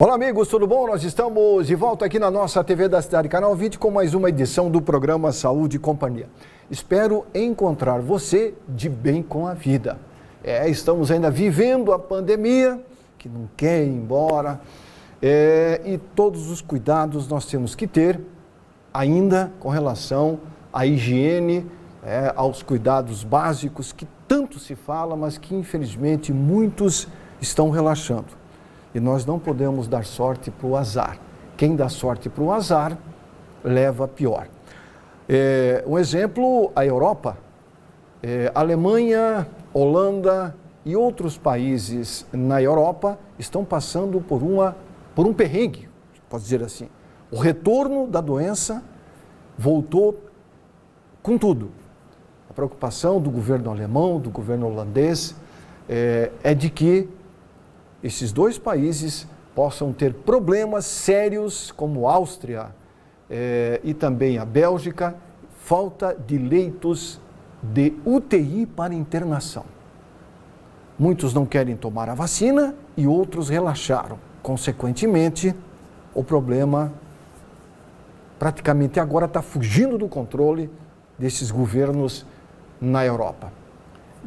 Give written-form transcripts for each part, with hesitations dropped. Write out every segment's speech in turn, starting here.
Olá amigos, tudo bom? Nós estamos de volta aqui na nossa TV da Cidade, Canal 20, com mais uma edição do programa Saúde e Companhia. Espero encontrar você de bem com a vida. Estamos ainda vivendo a pandemia, que não quer ir embora, e todos os cuidados nós temos que ter ainda com relação à higiene, aos cuidados básicos que tanto se fala, mas que infelizmente muitos estão relaxando. E nós não podemos dar sorte para o azar. Quem dá sorte para o azar, leva a pior. Um exemplo, a Europa, Alemanha, Holanda e outros países na Europa estão passando por um perrengue, posso dizer assim. O retorno da doença voltou com tudo. A preocupação do governo alemão, do governo holandês, é de que esses dois países possam ter problemas sérios, como a Áustria e também a Bélgica, falta de leitos de UTI para internação. Muitos não querem tomar a vacina e outros relaxaram. Consequentemente, o problema praticamente agora está fugindo do controle desses governos na Europa.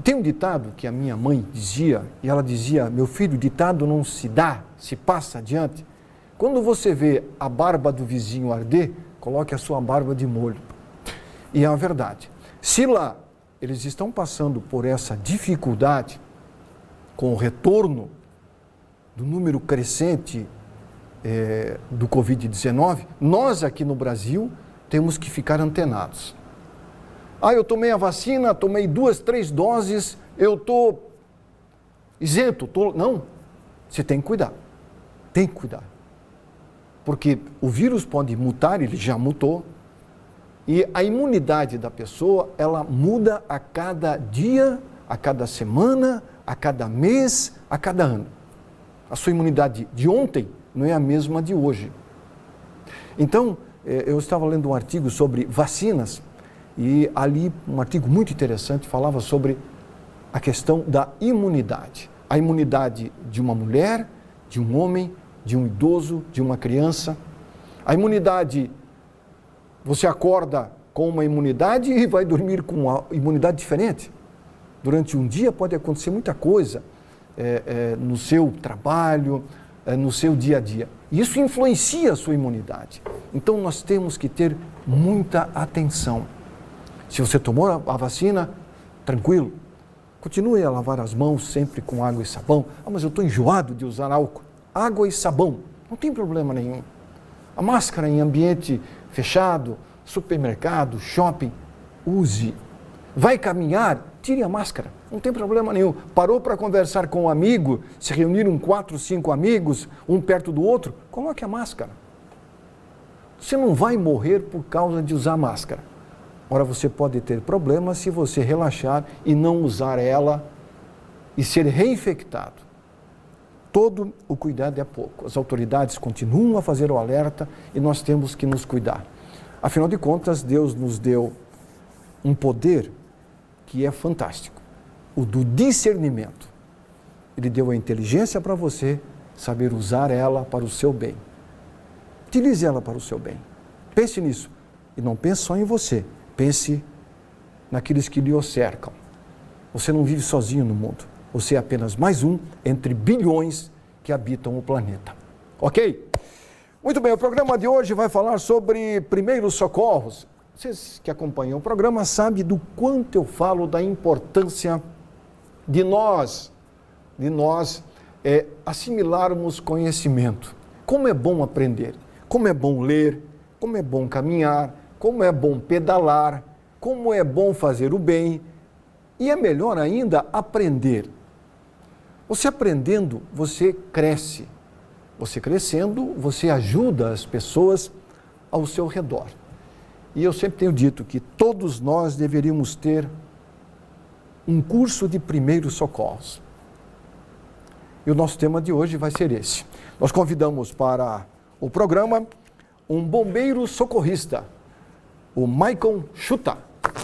Tem um ditado que a minha mãe dizia, e ela dizia: meu filho, ditado não se dá, se passa adiante. Quando você vê a barba do vizinho arder, coloque a sua barba de molho. E é a verdade. Se lá eles estão passando por essa dificuldade, com o retorno do número crescente do Covid-19, nós aqui no Brasil temos que ficar antenados. Eu tomei a vacina, tomei 2, 3 doses, eu estou isento. Não, você tem que cuidar. Tem que cuidar. Porque o vírus pode mutar, ele já mutou, e a imunidade da pessoa, ela muda a cada dia, a cada semana, a cada mês, a cada ano. A sua imunidade de ontem não é a mesma de hoje. Então, eu estava lendo um artigo sobre vacinas, e ali um artigo muito interessante falava sobre a questão da imunidade. A imunidade de uma mulher, de um homem, de um idoso, de uma criança. A imunidade, você acorda com uma imunidade e vai dormir com uma imunidade diferente. Durante um dia pode acontecer muita coisa no seu trabalho, no seu dia a dia. Isso influencia a sua imunidade. Então nós temos que ter muita atenção. Se você tomou a vacina, tranquilo, continue a lavar as mãos sempre com água e sabão. Mas eu estou enjoado de usar álcool. Água e sabão, não tem problema nenhum. A máscara em ambiente fechado, supermercado, shopping, use. Vai caminhar, tire a máscara, não tem problema nenhum. Parou para conversar com um amigo, se reuniram 4, 5 amigos, um perto do outro, coloque a máscara. Você não vai morrer por causa de usar máscara. Ora, você pode ter problemas se você relaxar e não usar ela e ser reinfectado. Todo o cuidado é pouco. As autoridades continuam a fazer o alerta e nós temos que nos cuidar. Afinal de contas, Deus nos deu um poder que é fantástico, o do discernimento. Ele deu a inteligência para você saber usar ela para o seu bem. Utilize ela para o seu bem. Pense nisso e não pense só em você. Pense naqueles que lhe cercam. Você não vive sozinho no mundo. Você é apenas mais um entre bilhões que habitam o planeta. Ok? Muito bem, o programa de hoje vai falar sobre primeiros socorros. Vocês que acompanham o programa sabem do quanto eu falo da importância de nós assimilarmos conhecimento. Como é bom aprender, como é bom ler, como é bom caminhar, como é bom pedalar, como é bom fazer o bem e é melhor ainda aprender. Você aprendendo, você cresce. Você crescendo, você ajuda as pessoas ao seu redor. E eu sempre tenho dito que todos nós deveríamos ter um curso de primeiros socorros. E o nosso tema de hoje vai ser esse. Nós convidamos para o programa um bombeiro socorrista, o Maicon Chuta,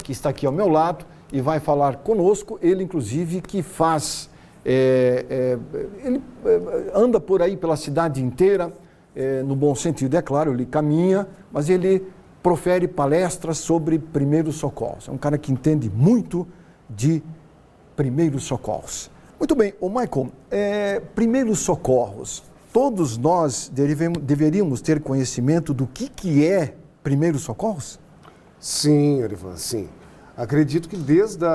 que está aqui ao meu lado e vai falar conosco, ele inclusive que faz Ele anda por aí pela cidade inteira, no bom sentido, é claro, ele caminha, mas ele profere palestras sobre primeiros socorros. É um cara que entende muito de primeiros socorros. Muito bem, Michael, primeiros socorros. Todos nós deveríamos ter conhecimento do que é primeiros socorros? Sim, Arivan, sim. Acredito que desde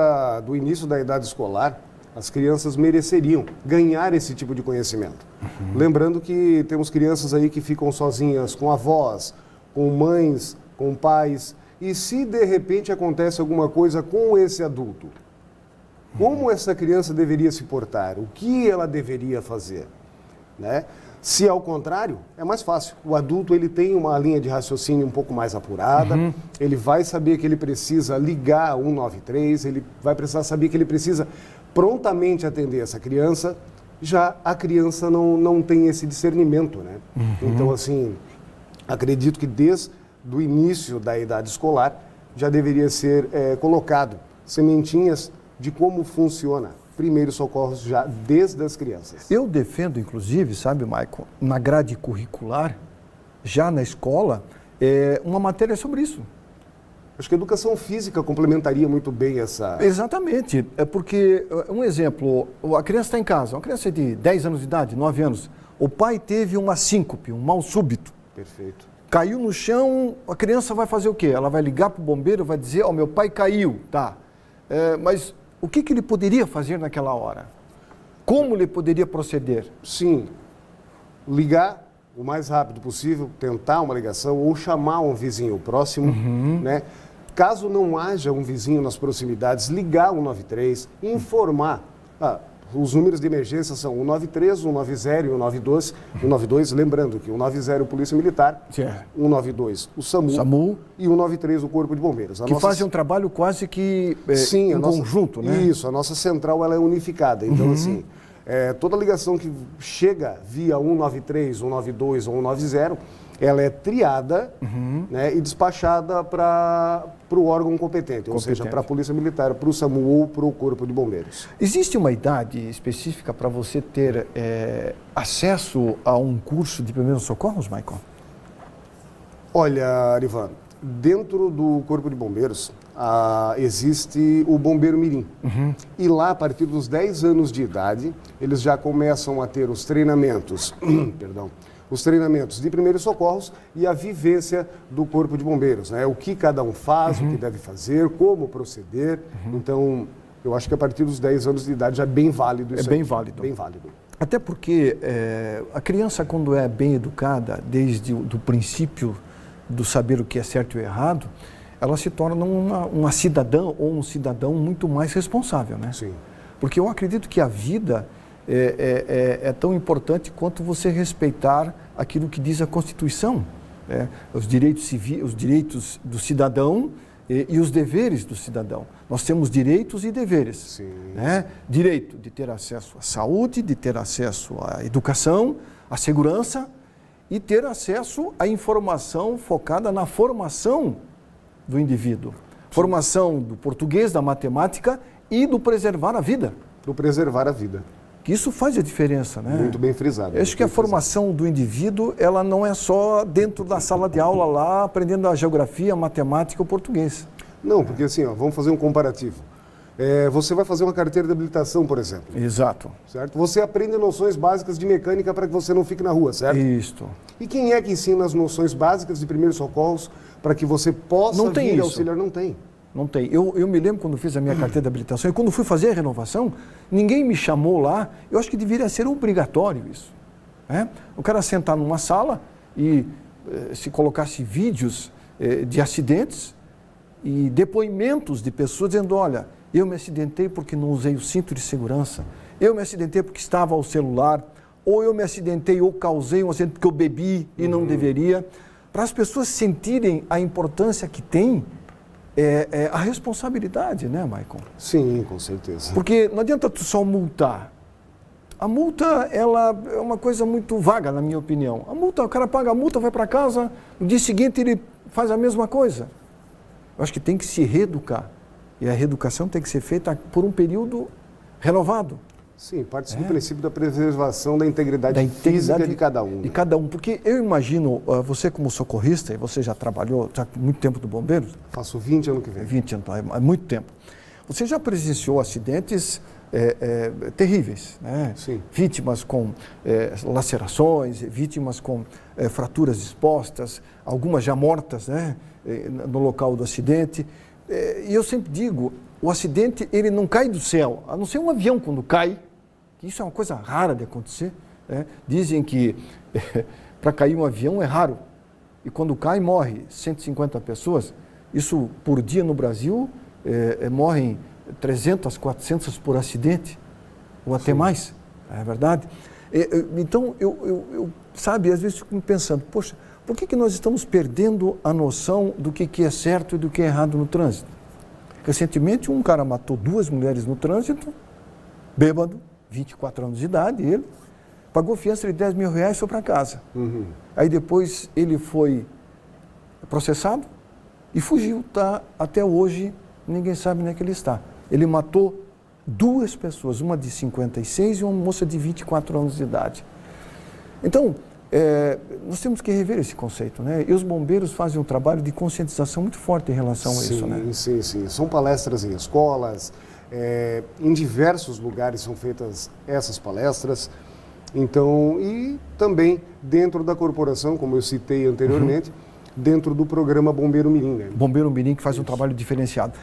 o início da idade escolar, as crianças mereceriam ganhar esse tipo de conhecimento. Lembrando que temos crianças aí que ficam sozinhas com avós, com mães, com pais, e se de repente acontece alguma coisa com esse adulto, como essa criança deveria se portar? O que ela deveria fazer? Né? Se ao contrário, é mais fácil. O adulto ele tem uma linha de raciocínio um pouco mais apurada, ele vai saber que ele precisa ligar 193, ele vai precisar saber que ele precisa prontamente atender essa criança. Já a criança não tem esse discernimento, né? Então, assim, acredito que desde o início da idade escolar já deveria ser colocado sementinhas de como funciona primeiros socorros já desde as crianças. Eu defendo, inclusive, sabe, Michael, na grade curricular, já na escola, uma matéria sobre isso. Acho que a educação física complementaria muito bem essa... Exatamente, porque, um exemplo, a criança está em casa, uma criança de 10 anos de idade, 9 anos, o pai teve uma síncope, um mal súbito. Perfeito. Caiu no chão, a criança vai fazer o quê? Ela vai ligar para o bombeiro, vai dizer, meu pai caiu, tá, mas... O que ele poderia fazer naquela hora? Como ele poderia proceder? Sim, ligar o mais rápido possível, tentar uma ligação ou chamar um vizinho próximo, né? Caso não haja um vizinho nas proximidades, ligar o 193, informar. Os números de emergência são 193, 190 e 192. 192, lembrando que 190 o Polícia Militar, 192 o SAMU e 193 o Corpo de Bombeiros. Que fazem um trabalho quase que em conjunto, né? Isso, a nossa central ela é unificada. Então, assim, toda ligação que chega via 193, 192 ou 190, ela é triada, né, e despachada para o órgão competente, ou seja, para a Polícia Militar, para o SAMU ou para o Corpo de Bombeiros. Existe uma idade específica para você ter acesso a um curso de primeiros socorros, Michael? Olha, Arivan, dentro do Corpo de Bombeiros existe o Bombeiro Mirim. E lá, a partir dos 10 anos de idade, eles já começam a ter os treinamentos, os treinamentos de primeiros socorros e a vivência do Corpo de Bombeiros, né? O que cada um faz, o que deve fazer, como proceder. Então, eu acho que a partir dos 10 anos de idade já é bem válido isso. É bem válido. Bem válido. Até porque a criança, quando é bem educada, desde o princípio do saber o que é certo e errado, ela se torna uma cidadã ou um cidadão muito mais responsável, né? Sim. Porque eu acredito que a vida é tão importante quanto você respeitar aquilo que diz a Constituição, os direitos civis, os direitos do cidadão e os deveres do cidadão. Nós temos direitos e deveres. Sim. Né? Direito de ter acesso à saúde, de ter acesso à educação, à segurança e ter acesso à informação focada na formação do indivíduo. Formação do português, da matemática e do preservar a vida. Do preservar a vida. Que isso faz a diferença, né? Muito bem frisado. Eu acho que a formação do indivíduo, ela não é só dentro da sala de aula lá, aprendendo a geografia, a matemática ou o português. Não, porque assim, vamos fazer um comparativo. Você vai fazer uma carteira de habilitação, por exemplo. Exato. Certo? Você aprende noções básicas de mecânica para que você não fique na rua, certo? Isto. E quem é que ensina as noções básicas de primeiros socorros para que você possa vir auxiliar? Não tem. Não tem. Eu me lembro quando fiz a minha carteira de habilitação e quando fui fazer a renovação, ninguém me chamou lá. Eu acho que deveria ser obrigatório isso. O cara sentar numa sala e se colocasse vídeos de acidentes e depoimentos de pessoas dizendo, olha, eu me acidentei porque não usei o cinto de segurança, eu me acidentei porque estava ao celular, ou eu me acidentei ou causei um acidente porque eu bebi e não deveria, para as pessoas sentirem a importância que tem a responsabilidade, né, Michael? Sim, com certeza. Porque não adianta tu só multar. A multa, ela é uma coisa muito vaga, na minha opinião. A multa, o cara paga a multa, vai para casa, no dia seguinte ele faz a mesma coisa. Eu acho que tem que se reeducar. E a reeducação tem que ser feita por um período renovado. Sim, parte do princípio da preservação da integridade física de cada um. De cada um, porque eu imagino, você como socorrista, e você já trabalhou já há muito tempo do bombeiro? Faço 20 anos que vem. 20 anos, há muito tempo. Você já presenciou acidentes terríveis, né? Sim. Vítimas com lacerações, vítimas com fraturas expostas, algumas já mortas, né? No local do acidente. E eu sempre digo, o acidente ele não cai do céu, a não ser um avião quando cai, que isso é uma coisa rara de acontecer. Né? Dizem que para cair um avião é raro, e quando cai morre 150 pessoas, isso por dia no Brasil morrem 300, 400 por acidente, ou até mais, é verdade? Então, sabe, às vezes fico pensando, poxa, por que nós estamos perdendo a noção do que é certo e do que é errado no trânsito? Recentemente, um cara matou 2 mulheres no trânsito, bêbado, 24 anos de idade, ele pagou fiança de R$10 mil e foi para casa. Uhum. Aí depois ele foi processado e fugiu, tá? Até hoje ninguém sabe onde é que ele está. Ele matou 2 pessoas, uma de 56 e uma moça de 24 anos de idade. Então, nós temos que rever esse conceito, né? E os bombeiros fazem um trabalho de conscientização muito forte em relação a isso, né? Sim. São palestras em escolas, em diversos lugares são feitas essas palestras. Então, e também dentro da corporação, como eu citei anteriormente, dentro do programa Bombeiro Mirim. Né? Bombeiro Mirim, que faz um trabalho diferenciado.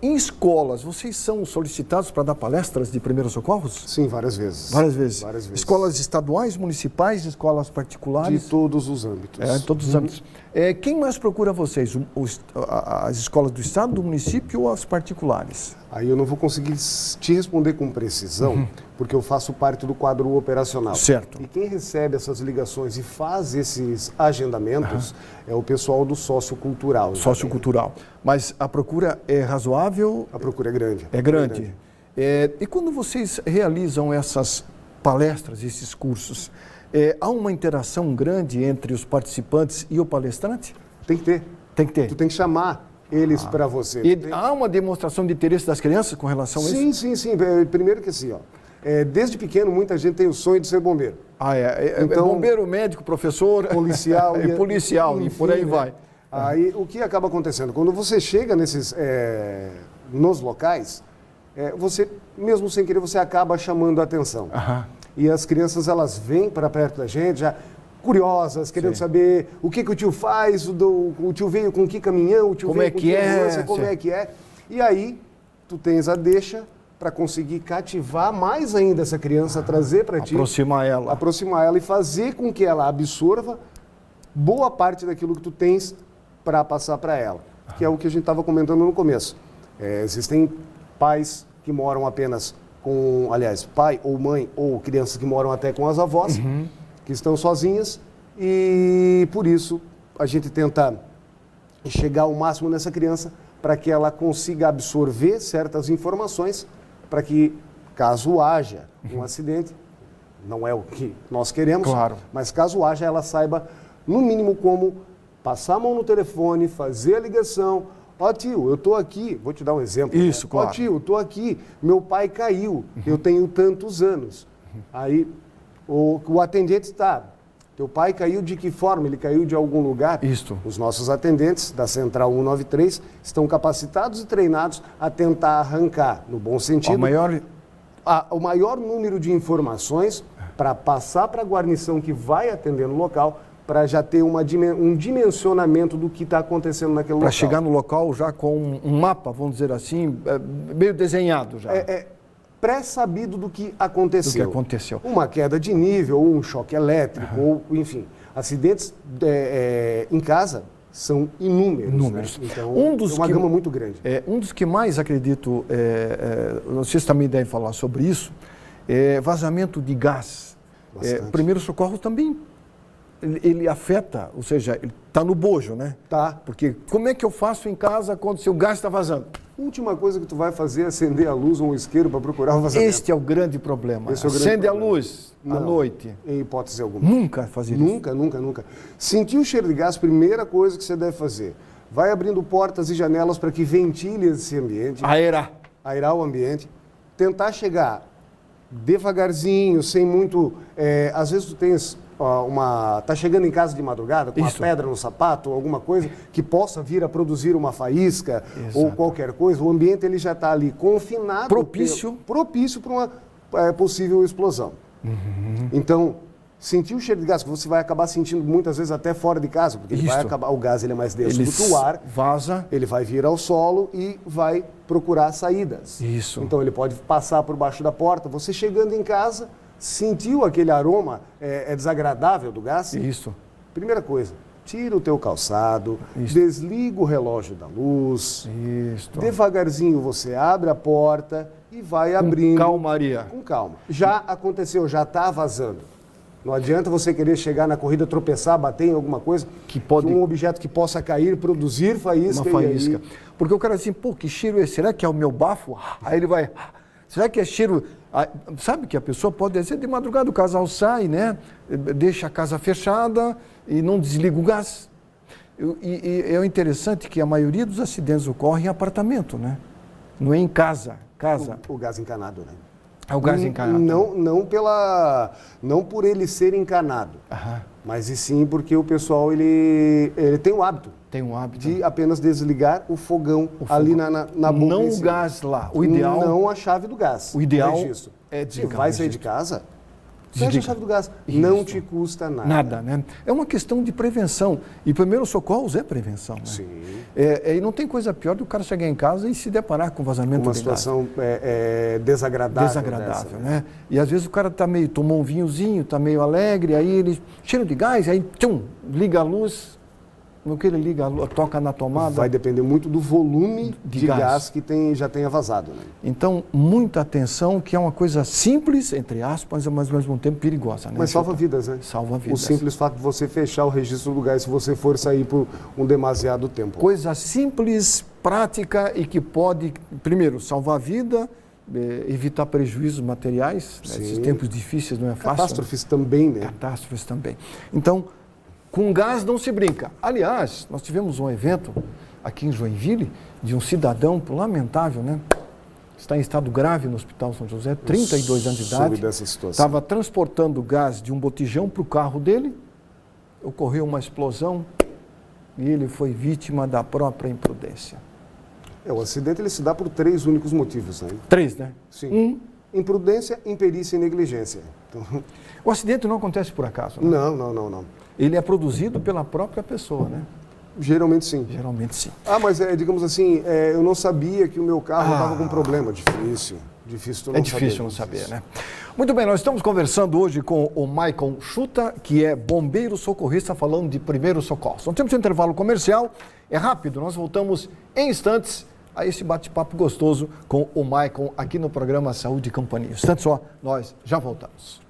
Em escolas, vocês são solicitados para dar palestras de primeiros socorros? Sim, várias vezes. Várias vezes? Várias vezes. Escolas estaduais, municipais, escolas particulares? De todos os âmbitos. De todos os âmbitos. Quem mais procura vocês? As escolas do estado, do município ou as particulares? Aí eu não vou conseguir te responder com precisão, porque eu faço parte do quadro operacional. Certo. E quem recebe essas ligações e faz esses agendamentos é o pessoal do sociocultural. Sociocultural. Mas a procura é razoável? A procura é grande. É grande. E quando vocês realizam essas palestras, esses cursos, há uma interação grande entre os participantes e o palestrante? Tem que ter. Tem que ter. Tu tem que chamar eles para você. Há uma demonstração de interesse das crianças com relação a isso? Sim. Primeiro que assim, desde pequeno muita gente tem o sonho de ser bombeiro. Então, bombeiro, médico, professor, policial policial, enfim, e por aí vai. Aí o que acaba acontecendo? Quando você chega nos locais, você, mesmo sem querer, você acaba chamando a atenção. E as crianças, elas vêm para perto da gente, já curiosas, querendo saber o que o tio faz, o tio veio com que caminhão, o tio como veio é com que é, como é que é. E aí, tu tens a deixa para conseguir cativar mais ainda essa criança, trazer para ti. Aproximar ela e fazer com que ela absorva boa parte daquilo que tu tens para passar para ela. Que é o que a gente estava comentando no começo. Existem pais que moram apenas com, aliás, pai ou mãe, ou crianças que moram até com as avós, que estão sozinhas, e por isso a gente tenta chegar ao máximo nessa criança para que ela consiga absorver certas informações para que, caso haja um acidente, não é o que nós queremos, mas caso haja, ela saiba, no mínimo, como passar a mão no telefone, fazer a ligação. Ó tio, eu estou aqui, vou te dar um exemplo. Isso, claro. Ó tio, eu estou aqui, meu pai caiu, eu tenho tantos anos. Aí o atendente está, teu pai caiu de que forma? Ele caiu de algum lugar? Isso. Os nossos atendentes da Central 193 estão capacitados e treinados a tentar arrancar, no bom sentido, o maior número de informações para passar para a guarnição que vai atender no local, para já ter um dimensionamento do que está acontecendo naquele local. Para chegar no local já com um mapa, vamos dizer assim, meio desenhado já. Pré-sabido do que aconteceu. Uma queda de nível, ou um choque elétrico, ou, enfim, acidentes em casa são inúmeros. Né? Então, uma gama muito grande. Um dos que mais acredito, vocês também devem falar sobre isso, é vazamento de gás. Primeiro socorro também, ele afeta, ou seja, ele está no bojo, né? Tá. Porque como é que eu faço em casa quando seu gás está vazando? Última coisa que tu vai fazer é acender a luz ou um isqueiro para procurar o vazamento. Este é o grande problema. Acende a luz à noite. Em hipótese alguma. Nunca fazer isso. Nunca. Sentir o cheiro de gás, primeira coisa que você deve fazer. Vai abrindo portas e janelas para que ventile esse ambiente. Aerar o ambiente. Tentar chegar devagarzinho, sem muito... às vezes tu tens tá chegando em casa de madrugada com uma pedra no sapato, alguma coisa que possa vir a produzir uma faísca ou qualquer coisa. O ambiente ele já está ali confinado. Propício para uma possível explosão. Então, sentir o cheiro de gás, que você vai acabar sentindo muitas vezes até fora de casa, porque ele vai acabar, o gás ele é mais denso do que o ar, vaza, ele vai vir ao solo e vai procurar saídas. Então ele pode passar por baixo da porta. Você chegando em casa, sentiu aquele aroma desagradável do gás? Primeira coisa, tira o teu calçado, desliga o relógio da luz, devagarzinho você abre a porta e vai abrindo. Calmaria. Com calma. Já aconteceu, já está vazando. Não adianta você querer chegar na corrida, tropeçar, bater em alguma coisa, que um objeto que possa cair, produzir faísca. Uma faísca. Porque o cara assim, pô, que cheiro é esse? Será que é o meu bafo? Aí ele vai... Será que é cheiro... Sabe que a pessoa pode descer de madrugada, o casal sai, né? Deixa a casa fechada e não desliga o gás. E é interessante que a maioria dos acidentes ocorre em apartamento, né? Não é em casa. O gás encanado, né? É o gás encanado. Não por ele ser encanado, mas e sim porque o pessoal ele tem o hábito. De apenas desligar o fogão ali na boca. Não o gás lá. O ideal... Não a chave do gás. O ideal é desligar. Se vai sair de casa, fecha a chave do gás. Não te custa nada. Nada, né? É uma questão de prevenção. E primeiros socorros é prevenção, né? Sim. E não tem coisa pior do que o cara chegar em casa e se deparar com vazamento de gás. Uma situação desagradável. Desagradável, né? E às vezes o cara tomou um vinhozinho, está meio alegre, aí ele cheiro de gás, aí liga a luz. No que ele liga, toca na tomada. Vai depender muito do volume de gás que já tenha vazado. Né? Então, muita atenção, que é uma coisa simples, entre aspas, mas ao mesmo tempo perigosa. Né? Mas salva vidas, né? Salva vidas. O simples fato de você fechar o registro do gás se você for sair por um demasiado tempo. Coisa simples, prática e que pode, primeiro, salvar a vida, evitar prejuízos materiais. Né? Esses tempos difíceis não é fácil. Catástrofes também, né? Catástrofes também. Então, com gás não se brinca. Aliás, nós tivemos um evento aqui em Joinville de um cidadão lamentável, né? Está em estado grave no Hospital São José, 32 anos de idade. Dessa situação. Estava transportando gás de um botijão para o carro dele, ocorreu uma explosão e ele foi vítima da própria imprudência. O acidente ele se dá por 3 únicos motivos, né? 3, né? Sim. Imprudência, imperícia e negligência. Então... O acidente não acontece por acaso, né? Não. Ele é produzido pela própria pessoa, né? Geralmente sim. Geralmente sim. Mas digamos assim, eu não sabia que o meu carro estava com problema. Difícil tu não É difícil não saber, né? Muito bem, nós estamos conversando hoje com o Michael Schuta, que é bombeiro socorrista, falando de primeiros socorros. Nós temos um intervalo comercial, é rápido, nós voltamos em instantes a esse bate-papo gostoso com o Michael aqui no programa Saúde e Companhia. Instante só, nós já voltamos.